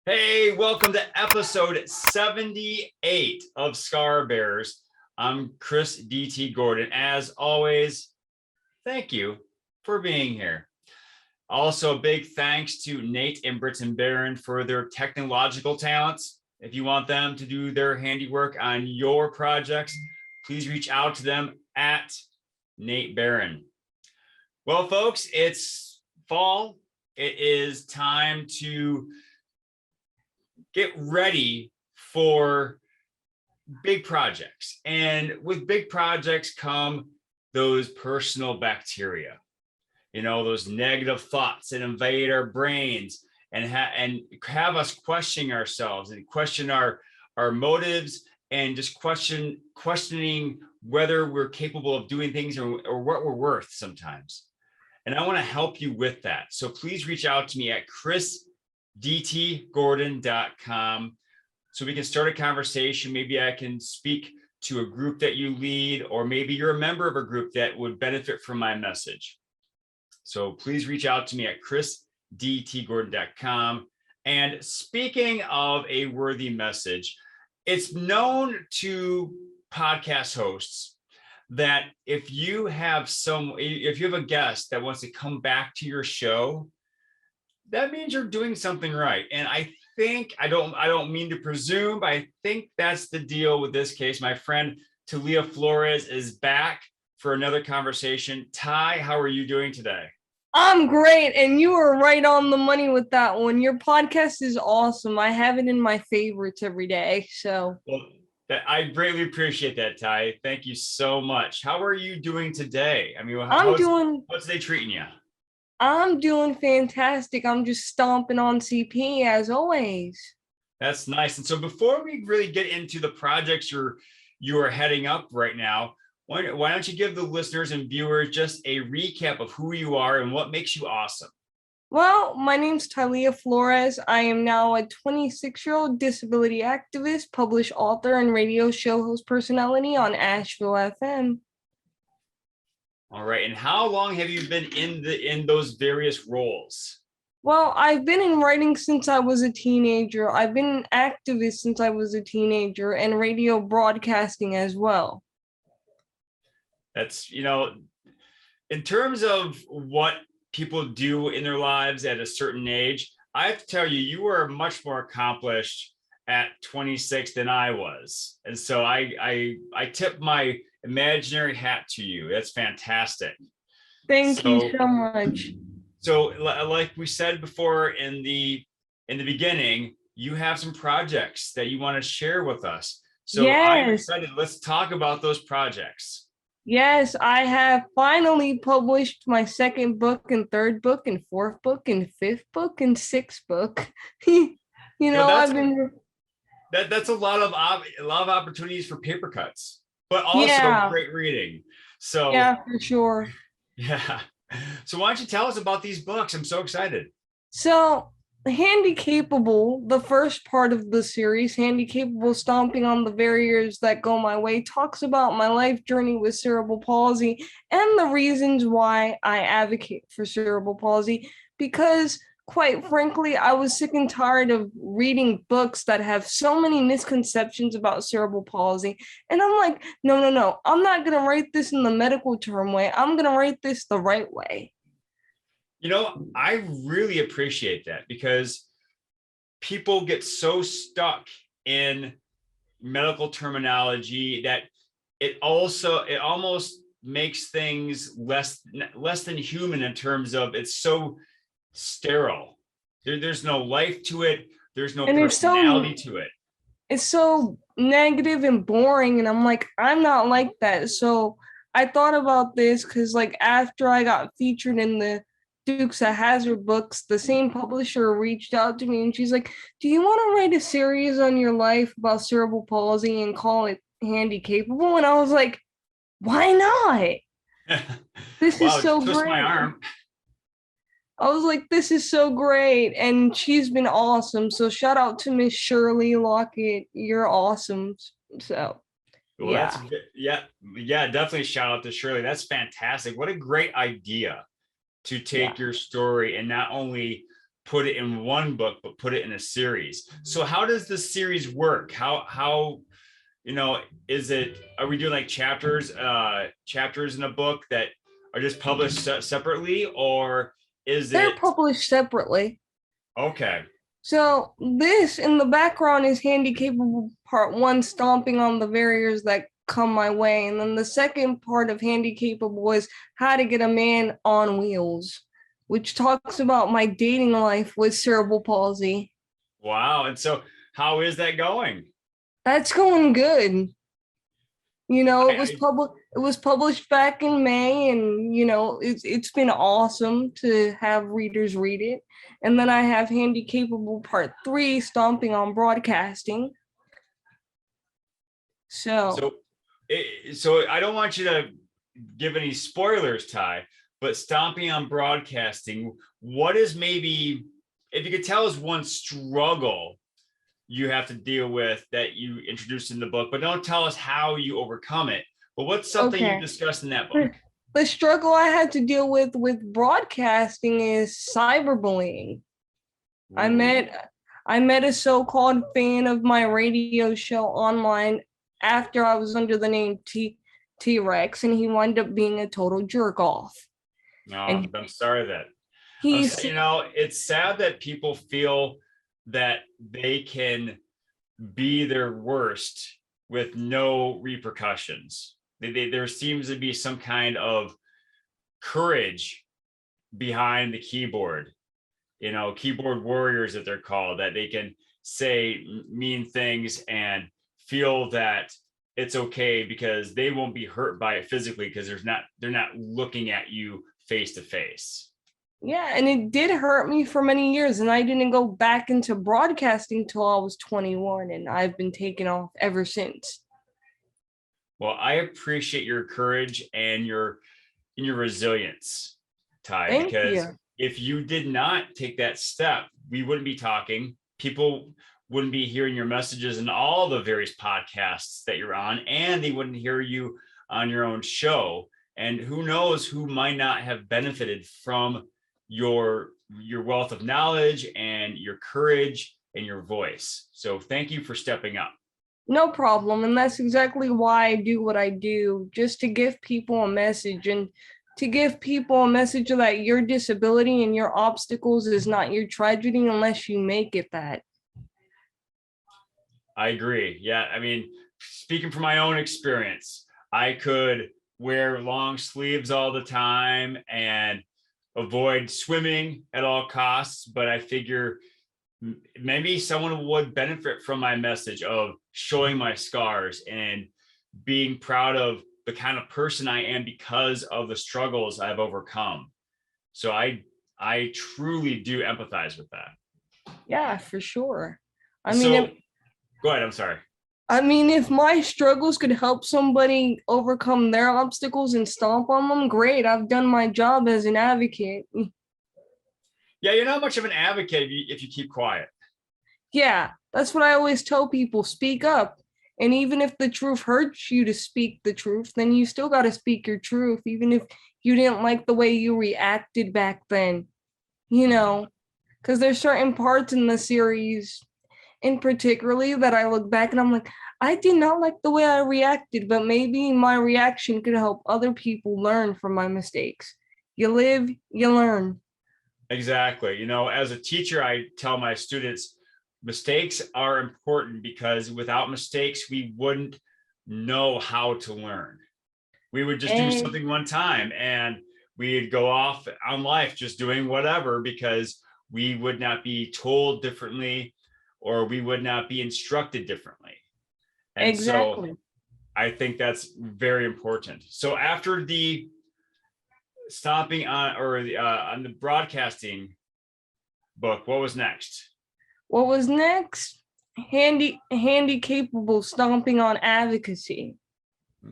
Hey, welcome to episode 78 of Scar Bears. I'm Chris DT Gordon. As always, thank you for being here. Also, a big thanks to Nate and Britton Barron for their technological talents. If you want them to do their handiwork on your projects, please reach out to them at Nate Barron. Well, folks, it's fall. It is time to get ready for big projects. And with big projects come those personal bacteria, those negative thoughts that invade our brains and have us questioning ourselves and question our motives and just questioning whether we're capable of doing things or what we're worth sometimes. And I want to help you with that. So please reach out to me at chrisdtgordon.com so we can start a conversation. Maybe I can speak to a group that you lead, or maybe you're a member of a group that would benefit from my message. So please reach out to me at chrisdtgordon.com. And speaking of a worthy message, it's known to podcast hosts that if you have a guest that wants to come back to your show, that means you're doing something right. And I think, I don't mean to presume, but I think that's the deal with this case. My friend Tylia Flores is back for another conversation. Ty, how are you doing today? I'm great, and you were right on the money with that one. Your podcast is awesome. I have it in my favorites every day. So I greatly appreciate that, Ty. Thank you so much. How are you doing today? I mean, what's they treating you? I'm doing fantastic. I'm just stomping on CP as always. That's nice. And so before we really get into the projects you are heading up right now, why don't you give the listeners and viewers just a recap of who you are and what makes you awesome? Well, my name's Tylia Flores. I am now a 26-year-old disability activist, published author, and radio show host personality on Asheville FM. All right. And how long have you been in those various roles? Well, I've been in writing since I was a teenager. I've been an activist since I was a teenager, and radio broadcasting as well. That's, in terms of what people do in their lives at a certain age, I have to tell you, you were much more accomplished at 26 than I was. And so I tip my imaginary hat to you. That's fantastic. Thank you so much. So like we said before in the beginning, you have some projects that you want to share with us. So yes. I'm excited. Let's talk about those projects. Yes, I have finally published my second book and third book and fourth book and fifth book and sixth book. That's a lot of opportunities for paper cuts, but also great reading. So yeah, for sure. Yeah. So why don't you tell us about these books? I'm so excited. So Handicapable, the first part of the series, Handicapable, Stomping on the Barriers That Go My Way, talks about my life journey with cerebral palsy and the reasons why I advocate for cerebral palsy, because quite frankly, I was sick and tired of reading books that have so many misconceptions about cerebral palsy. And I'm like, no, I'm not going to write this in the medical term way. I'm going to write this the right way. I really appreciate that, because people get so stuck in medical terminology that it almost makes things less than human in terms of it's so sterile. There's no life to it. There's no personality to it. It's so negative and boring. And I'm like, I'm not like that. So I thought about this because after I got featured in the Dukes of Hazzard books, the same publisher reached out to me and she's like, do you want to write a series on your life about cerebral palsy and call it Handicapable? And I was like, why not? This is so great. My arm. I was like, this is so great. And she's been awesome. So shout out to Miss Shirley Lockett. You're awesome. So definitely shout out to Shirley. That's fantastic. What a great idea to take your story and not only put it in one book, but put it in a series. So how does the series work? How is it, are we doing like chapters in a book that are just published separately, or is They're it published separately. okay? So this in the background is Handy Capable Part 1, stomping on the barriers that come my way. And then the second part of Handy Capable is how to get a man on wheels, which talks about my dating life with cerebral palsy. Wow. And so how is that going? That's going good. You know, I it was published back in May, and you know, it's been awesome to have readers read it. And then I have Handy Capable Part 3, stomping on broadcasting. So so so I don't want you to give any spoilers, Ty, but stomping on broadcasting, what is, maybe if you could tell us one struggle you have to deal with that you introduced in the book, but don't tell us how you overcome it. But what's something you okay. discussed in that book? The struggle I had to deal with broadcasting is cyberbullying. I Ooh. met a so-called fan of my radio show online after I was under the name T-Rex, and he wound up being a total jerk off. No, And I'm sorry that he's it's sad that people feel that they can be their worst with no repercussions. There seems to be some kind of courage behind the keyboard, keyboard warriors that they're called, that they can say mean things and feel that it's okay because they won't be hurt by it physically because they're not looking at you face to face. yeah, and it did hurt me for many years, and I didn't go back into broadcasting till I was 21, and I've been taken off ever since. Well, I appreciate your courage and your resilience, Ty, Thank because you. if you did not take that step, we wouldn't be talking. People wouldn't be hearing your messages in all the various podcasts that you're on, and they wouldn't hear you on your own show. And who knows who might not have benefited from your wealth of knowledge and your courage and your voice. So thank you for stepping up. No problem. And that's exactly why I do what I do, just to give people a message, and to give people a message that your disability and your obstacles is not your tragedy unless you make it that. I agree. Yeah. I mean, speaking from my own experience, I could wear long sleeves all the time and avoid swimming at all costs, but I figure maybe someone would benefit from my message of showing my scars and being proud of the kind of person I am because of the struggles I've overcome. So I truly do empathize with that. Yeah, for sure. I mean, So go ahead. I'm sorry. if my struggles could help somebody overcome their obstacles and stomp on them, great. I've done my job as an advocate. Yeah, you're not much of an advocate if you keep quiet. Yeah, that's what I always tell people, speak up. And even if the truth hurts you to speak the truth, then you still got to speak your truth, even if you didn't like the way you reacted back then, because there's certain parts in the series in particularly that I look back and I'm like, I did not like the way I reacted, but maybe my reaction could help other people learn from my mistakes. You live, you learn. Exactly. As a teacher, I tell my students mistakes are important because without mistakes, we wouldn't know how to learn. We would just do And something one time and we'd go off on life just doing whatever because we would not be told differently or we would not be instructed differently. And so exactly. I think that's very important. So after the stomping on or on the broadcasting book, what was next? What was next? Handy capable stomping on advocacy.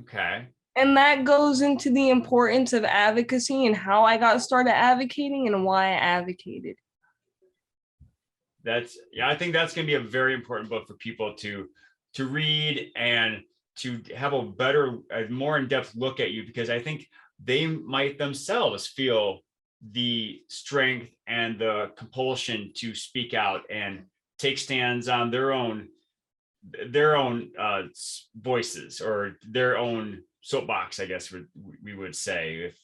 Okay. And that goes into the importance of advocacy and how I got started advocating and why I advocated. I think that's going to be a very important book for people to read and to have a more in-depth look at you, because I think they might themselves feel the strength and the compulsion to speak out and take stands on their own voices, or their own soapbox, I guess we would say. If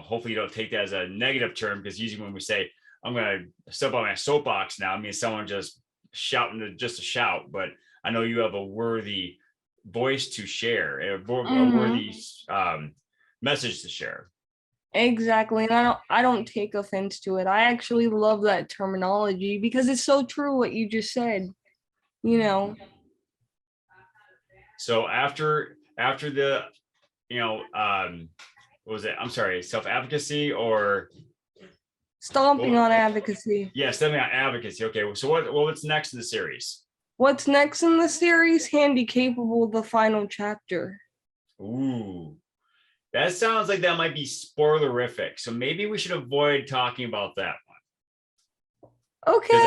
hopefully you don't take that as a negative term, because usually when we say I'm going to step on my soapbox now, I mean someone just shouting just a shout. But I know you have a worthy voice to share, a worthy message to share. Exactly. And I don't take offense to it. I actually love that terminology because it's so true what you just said. So after the, what was it? I'm sorry, self-advocacy or Stomping on advocacy. Yeah, stomping on advocacy. Okay. So what's next in the series? What's next in the series? Handicapable, the final chapter. Ooh, that sounds like that might be spoilerific. So maybe we should avoid talking about that one. Okay. Because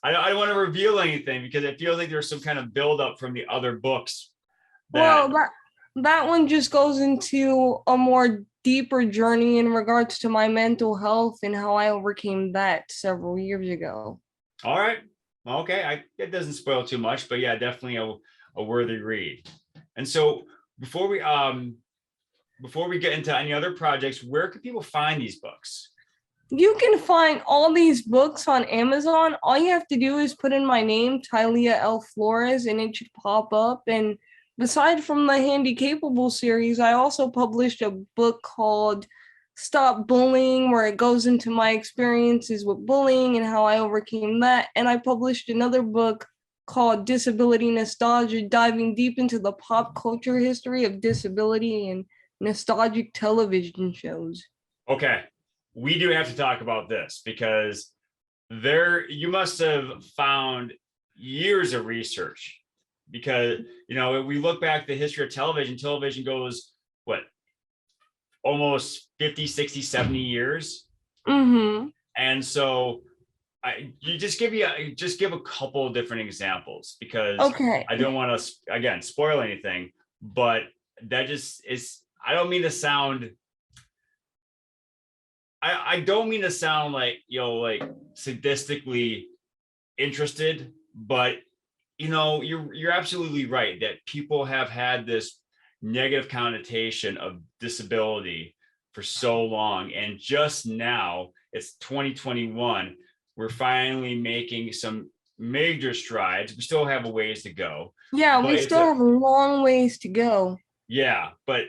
I don't want to reveal anything, because it feels like there's some kind of buildup from the other books. Well, that one just goes into a more deeper journey in regards to my mental health and how I overcame that several years ago. All right. Okay. It doesn't spoil too much, but yeah, definitely a worthy read. And so before we get into any other projects, where can people find these books? You can find all these books on Amazon. All you have to do is put in my name, Tylia L. Flores, and it should pop up. And aside from the Handicapable series, I also published a book called Stop Bullying, where it goes into my experiences with bullying and how I overcame that. And I published another book called Disability Nostalgia, diving deep into the pop culture history of disability and nostalgic television shows. Okay. We do have to talk about this, because you must have found years of research, because we look back the history of television goes almost 50, 60, 70 years. Mm-hmm. And so just give a couple of different examples, because Okay. I don't want to again spoil anything, but that just is, I don't mean to sound like like sadistically interested, but you're absolutely right that people have had this negative connotation of disability for so long, and just now it's 2021, we're finally making some major strides. We still have a ways to go. Yeah, we still have a long ways to go. Yeah, but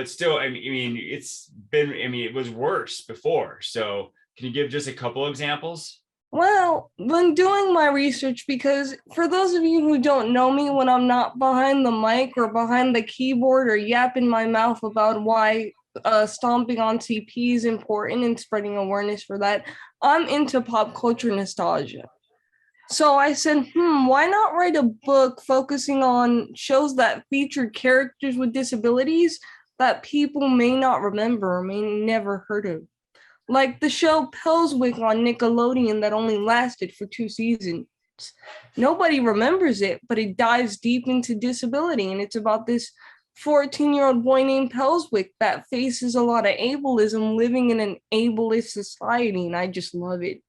still, I mean, it was worse before. So can you give just a couple examples? Well, when doing my research, because for those of you who don't know me, when I'm not behind the mic or behind the keyboard or yapping my mouth about why stomping on CP is important and spreading awareness for that, I'm into pop culture nostalgia. So I said, why not write a book focusing on shows that featured characters with disabilities that people may not remember or may never heard of? Like the show Pelswick on Nickelodeon that only lasted for 2 seasons. Nobody remembers it, but it dives deep into disability, and it's about this 14-year-old boy named Pelswick that faces a lot of ableism living in an ableist society, and I just love it.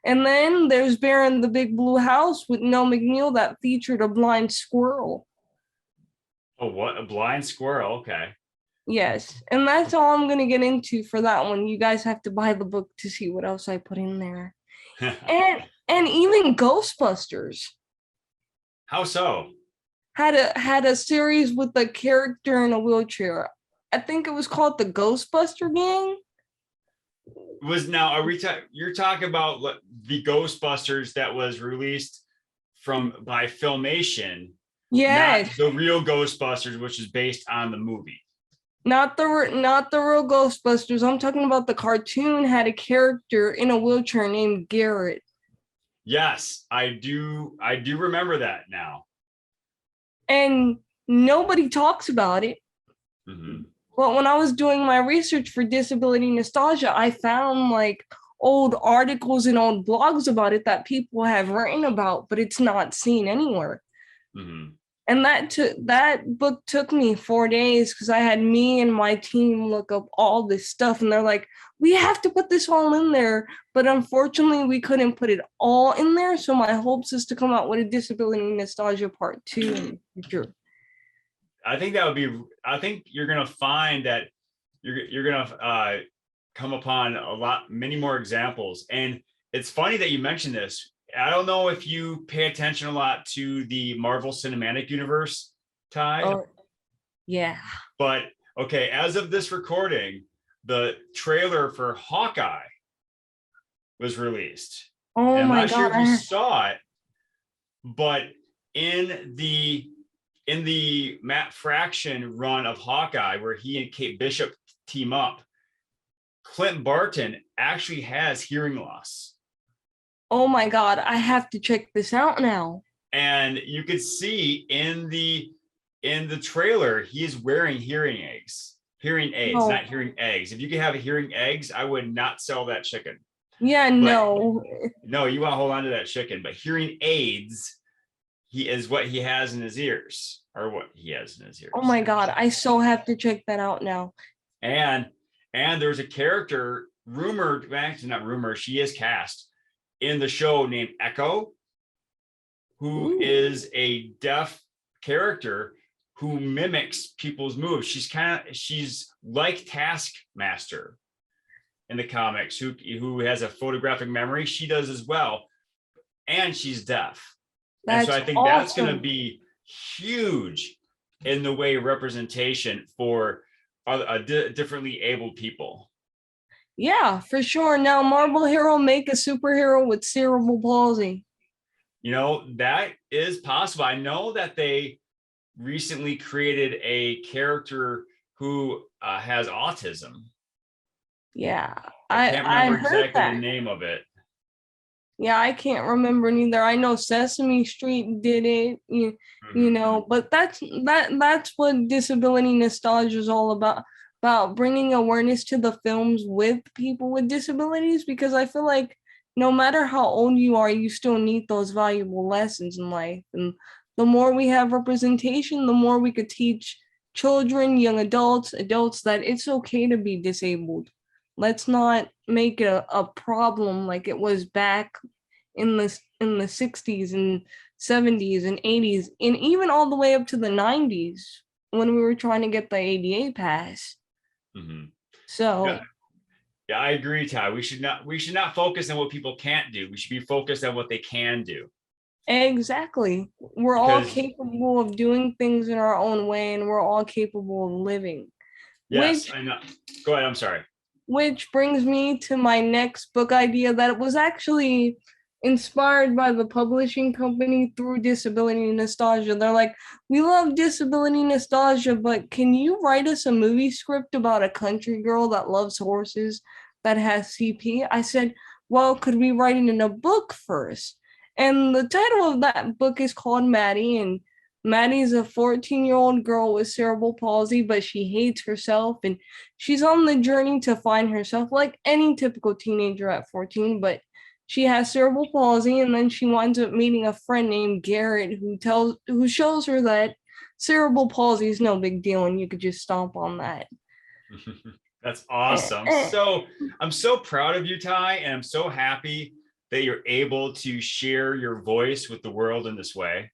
And then there's Bear in the Big Blue House with Noel McNeil that featured a blind squirrel. Oh, what? A blind squirrel? Okay. Yes, and that's all I'm going to get into for that one. You guys have to buy the book to see what else I put in there. and even Ghostbusters. How so? Had a series with a character in a wheelchair. I think it was called the Ghostbuster Gang. You're talking about the Ghostbusters that was released by Filmation? Yes. Not the real Ghostbusters, which is based on the movie. Not the real Ghostbusters. I'm talking about the cartoon had a character in a wheelchair named Garrett. Yes, I do remember that now. And nobody talks about it. Mm-hmm. But when I was doing my research for Disability Nostalgia, I found old articles and old blogs about it that people have written about, but it's not seen anywhere. Mm-hmm. And that book took me 4 days because I had me and my team look up all this stuff, and they're like, we have to put this all in there. But unfortunately, we couldn't put it all in there. So my hopes is to come out with a disability nostalgia part 2 in the future. I think that would be, I think you're going to find that you're going to come upon many more examples. And it's funny that you mentioned this. I don't know if you pay attention a lot to the Marvel Cinematic Universe, Ty. Oh, yeah. But okay, as of this recording, the trailer for Hawkeye was released. Oh and my I'm not God. sure if you saw it, but in the Matt Fraction run of Hawkeye, where he and Kate Bishop team up, Clint Barton actually has hearing loss. Oh my God, I have to check this out now. And you could see in the trailer, he is wearing hearing aids, not hearing eggs. If you could have hearing eggs, I would not sell that chicken. Yeah, no, you want to hold on to that chicken, but hearing aids, he is what he has in his ears, or what he has in his ears. Oh my God, I so have to check that out now. And there's a character rumored, actually not rumored, she is cast in the show named Echo, who is a deaf character who mimics people's moves. She's like Taskmaster in the comics, who has a photographic memory. She does as well, and she's deaf. And so I think that's going to be huge in the way of representation for differently abled people. Yeah, for sure. Now, Marvel hero make a superhero with cerebral palsy. That is possible. I know that they recently created a character who has autism. Yeah, I can't remember exactly the name of it. Yeah, I can't remember neither. I know Sesame Street did it, you know, but that's what disability nostalgia is all about bringing awareness to the films with people with disabilities, because I feel like no matter how old you are, you still need those valuable lessons in life. And the more we have representation, the more we could teach children, young adults that it's okay to be disabled. Let's not make it a problem like it was back in the 60s and 70s and 80s, and even all the way up to the 90s when we were trying to get the ADA pass. So yeah, I agree, Ty. We should not focus on what people can't do. We should be focused on what they can do. Exactly. We're all capable of doing things in our own way, and we're all capable of living. Yes, I know. Go ahead. I'm sorry. Which brings me to my next book idea that was actually inspired by the publishing company through disability nostalgia. They're like, we love disability nostalgia, but can you write us a movie script about a country girl that loves horses that has CP? I said, well, could we write it in a book first? And the title of that book is called Maddie, and Maddie's a 14-year-old girl with cerebral palsy, but she hates herself, and she's on the journey to find herself like any typical teenager at 14, but she has cerebral palsy, and then she winds up meeting a friend named Garrett who shows her that cerebral palsy is no big deal and you could just stomp on that. That's awesome. So I'm so proud of you, Ty, and I'm so happy that you're able to share your voice with the world in this way.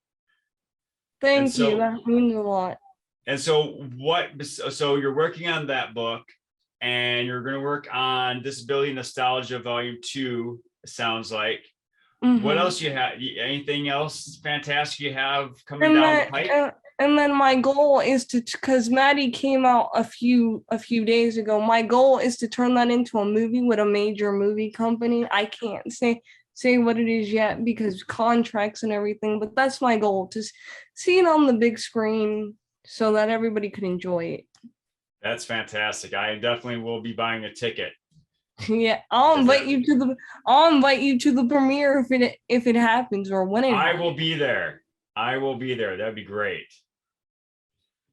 Thank you. That means a lot. And so you're working on that book, and you're going to work on Disability Nostalgia Volume 2, it sounds like. What else you have? Anything else fantastic you have coming down the pipe? And then my goal is because Maddie came out a few days ago, my goal is to turn that into a movie with a major movie company. I can't say what it is yet because contracts and everything, but that's my goal, to see it on the big screen so that everybody could enjoy it. That's fantastic. I definitely will be buying a ticket. Yeah, I'll invite you to the premiere if it happens, or when it happens. I will be there. That'd be great.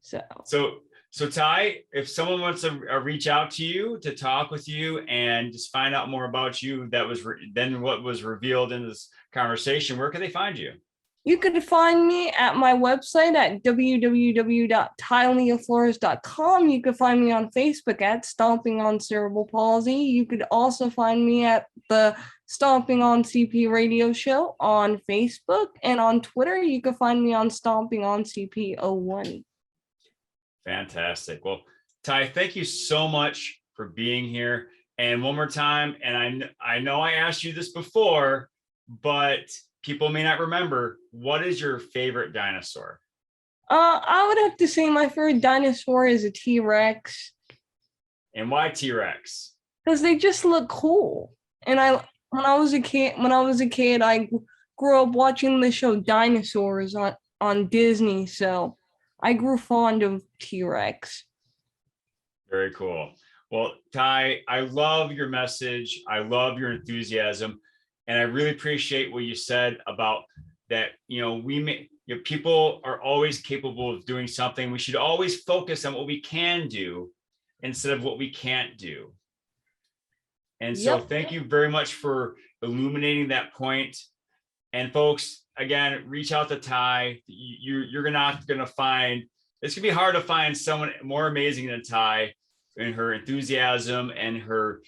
So Ty, if someone wants to reach out to you to talk with you and just find out more about you, what was revealed in this conversation, where can they find you? You can find me at my website at www.tyliaflores.com. You can find me on Facebook at Stomping on Cerebral Palsy. You could also find me at the Stomping on CP radio show on Facebook, and on Twitter, you can find me on Stomping on CP01. Fantastic. Well, Ty, thank you so much for being here. And one more time, and I know I asked you this before, but people may not remember, what is your favorite dinosaur? I would have to say my favorite dinosaur is a T-Rex. And why T-Rex? Because they just look cool. And when I was a kid, I grew up watching the show Dinosaurs on Disney, so I grew fond of T-Rex. Very cool. Well, Ty, I love your message. I love your enthusiasm. And I really appreciate what you said about that, people are always capable of doing something. We should always focus on what we can do instead of what we can't do. And so thank you very much for illuminating that point. And folks, again, reach out to Ty. You're not going to find, it's going to be hard to find someone more amazing than Ty in her enthusiasm and her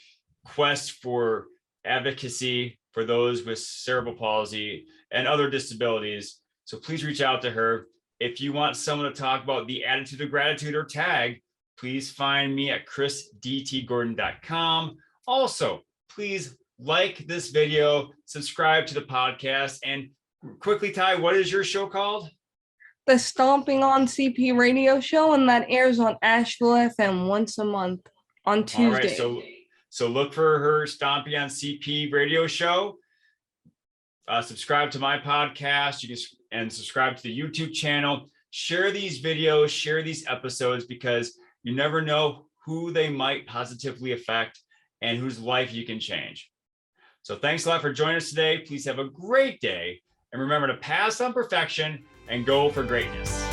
quest for advocacy for those with cerebral palsy and other disabilities. So please reach out to her. If you want someone to talk about the attitude of gratitude or tag, please find me at chrisdtgordon.com. Also, please like this video, subscribe to the podcast, and quickly, Ty, what is your show called? The Stomping on CP radio show, and that airs on Asheville FM once a month on Tuesday. All right, so look for her Stomping on CP radio show. Subscribe to my podcast. You can subscribe to the YouTube channel. Share these videos, share these episodes, because you never know who they might positively affect and whose life you can change. So thanks a lot for joining us today. Please have a great day. And remember to pass on perfection and go for greatness.